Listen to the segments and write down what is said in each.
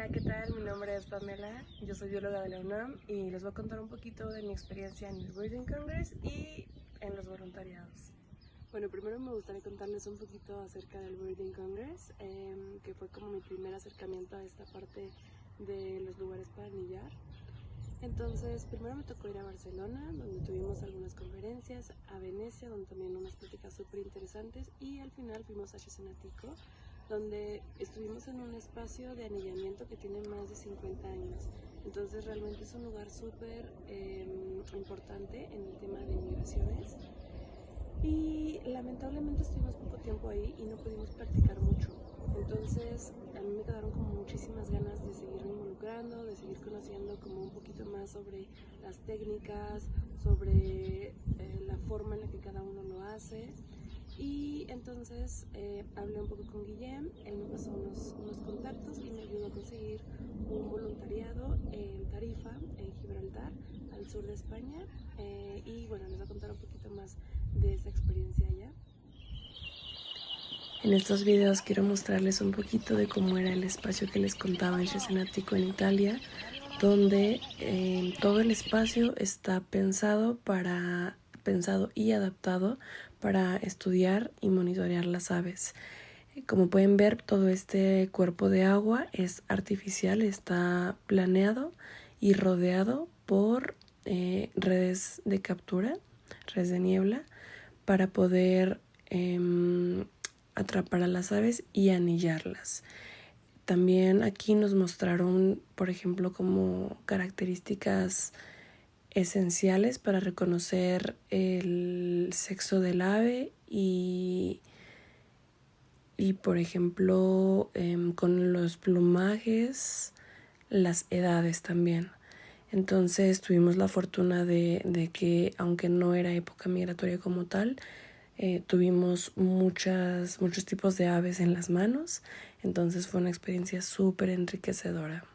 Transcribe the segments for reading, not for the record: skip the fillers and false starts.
Hola, ¿qué tal? Mi nombre es Pamela, yo soy bióloga de la UNAM y les voy a contar un poquito de mi experiencia en el Birding Congress y en los voluntariados. Bueno, primero me gustaría contarles un poquito acerca del Birding Congress, que fue como mi primer acercamiento a esta parte de los lugares para anillar. Entonces, primero me tocó ir a Barcelona, donde tuvimos algunas conferencias, a Venecia, donde también unas pláticas súper interesantes, y al final fuimos a Cesenatico, donde estuvimos en un espacio de anillamiento que tiene más de 50 años. Entonces realmente es un lugar súper importante en el tema de migraciones. Y lamentablemente estuvimos poco tiempo ahí y no pudimos practicar mucho. Entonces a mí me quedaron como muchísimas ganas de seguirme involucrando, de seguir conociendo como un poquito más sobre las técnicas, sobre la forma en la que cada uno lo hace. Y entonces hablé un poco con Guillem, él me pasó unos contactos y me ayudó a conseguir un voluntariado en Tarifa, en Gibraltar, al sur de España. Y bueno, les voy a contar un poquito más de esta experiencia allá. En estos videos quiero mostrarles un poquito de cómo era el espacio que les contaba en Cesenatico en Italia, donde todo el espacio está pensado y adaptado para estudiar y monitorear las aves. Como pueden ver, todo este cuerpo de agua es artificial, está planeado y rodeado por redes de captura, redes de niebla, para poder atrapar a las aves y anillarlas. También aquí nos mostraron, por ejemplo, como características esenciales para reconocer el sexo del ave y por ejemplo, con los plumajes, las edades también. Entonces tuvimos la fortuna de que, aunque no era época migratoria como tal, tuvimos muchos tipos de aves en las manos. Entonces fue una experiencia súper enriquecedora.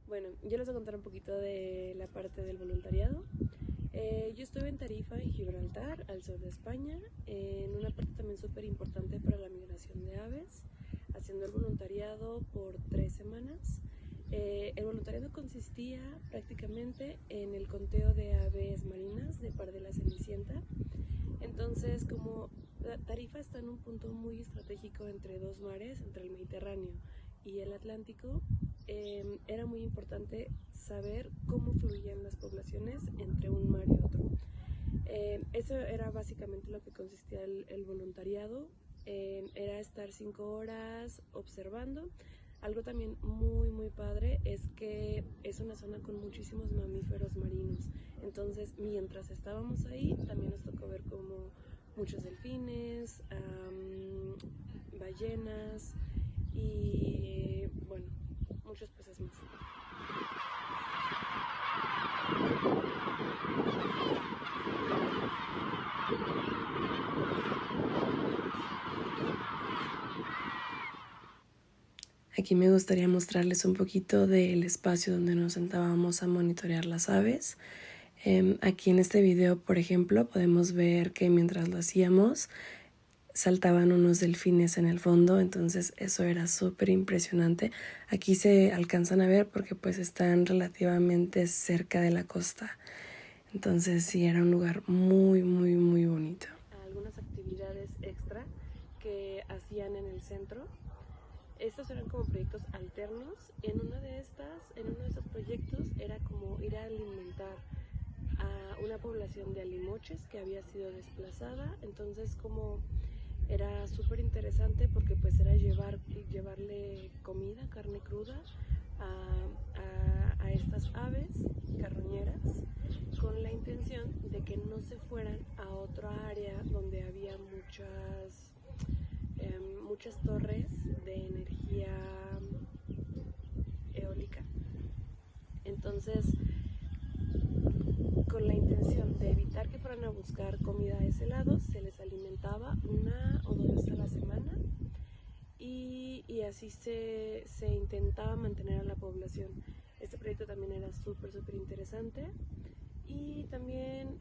Bueno, yo les voy a contar un poquito de la parte del voluntariado. Yo estuve en Tarifa, en Gibraltar, al sur de España, en una parte también súper importante para la migración de aves, haciendo el voluntariado por 3 semanas. El voluntariado consistía prácticamente en el conteo de aves marinas de par de la Cenicienta. Entonces, como Tarifa está en un punto muy estratégico entre dos mares, entre el Mediterráneo y el Atlántico, era muy importante saber cómo fluían las poblaciones entre un mar y otro. Eso era básicamente lo que consistía el voluntariado. Era estar 5 horas observando. Algo también muy padre es que es una zona con muchísimos mamíferos marinos. Entonces, mientras estábamos ahí, también nos tocó ver como muchos delfines, ballenas y bueno, muchos peces más. Aquí me gustaría mostrarles un poquito del espacio donde nos sentábamos a monitorear las aves. Aquí en este video, por ejemplo, podemos ver que mientras lo hacíamos saltaban unos delfines en el fondo, entonces eso era súper impresionante. Aquí se alcanzan a ver porque pues están relativamente cerca de la costa. Entonces sí, era un lugar muy bonito. Algunas actividades extra que hacían en el centro. Estos eran como proyectos alternos. En uno de estos proyectos era como ir a alimentar a una población de alimoches que había sido desplazada. Entonces como era súper interesante porque pues era llevarle comida, carne cruda a estas aves carroñeras con la intención de que no se fueran a otra área donde había muchas torres de energía eólica. Entonces, con la intención de evitar que fueran a buscar comida a ese lado, se les alimentaba 1 o 2 veces a la semana y así se intentaba mantener a la población. Este proyecto también era súper interesante. Y también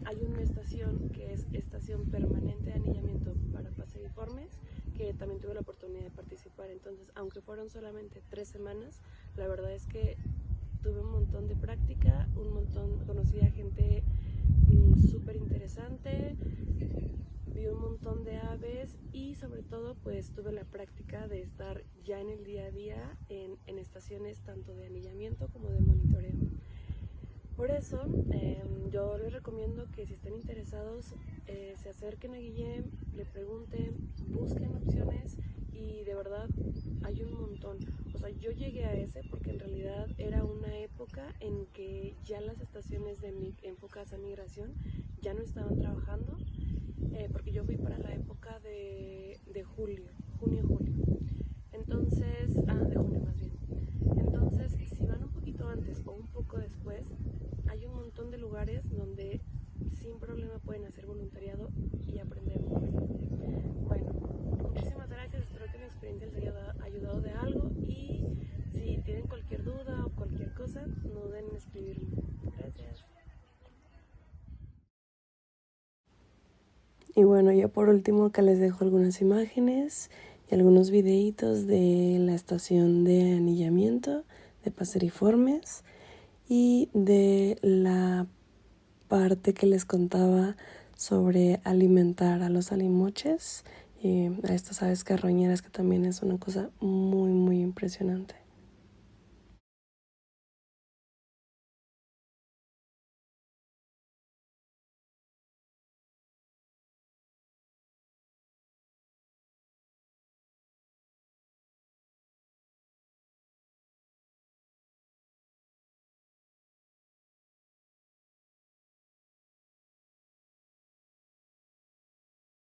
hay una estación que es estación permanente de anillamiento para paseriformes, que también tuve la oportunidad de participar. Entonces, aunque fueron solamente 3 semanas, la verdad es que tuve un montón de práctica, conocí a gente súper interesante, vi un montón de aves y sobre todo pues tuve la práctica de estar ya en el día a día en estaciones tanto de anillamiento como de monitoreo. Por eso yo les recomiendo que si están interesados se acerquen a Guillem, le pregunten, busquen opciones y de verdad hay un montón. O sea, yo llegué a ese porque en realidad era una época en que ya las estaciones enfocadas a migración ya no estaban trabajando, porque yo fui para la época de junio, julio. Entonces, de junio más bien. Entonces, si van un poquito antes o un poco después, hay un montón de lugares donde sin problema pueden hacer voluntariado y aprender muy bien. Bueno, muchísimas gracias, espero que mi experiencia les haya ayudado de algo y si tienen cualquier duda o cualquier cosa, no duden en escribirme. Gracias. Y bueno, ya por último acá les dejo algunas imágenes y algunos videitos de la estación de anillamiento de Paseriformes y de la parte que les contaba sobre alimentar a los alimoches y a estas aves carroñeras, que también es una cosa muy muy impresionante.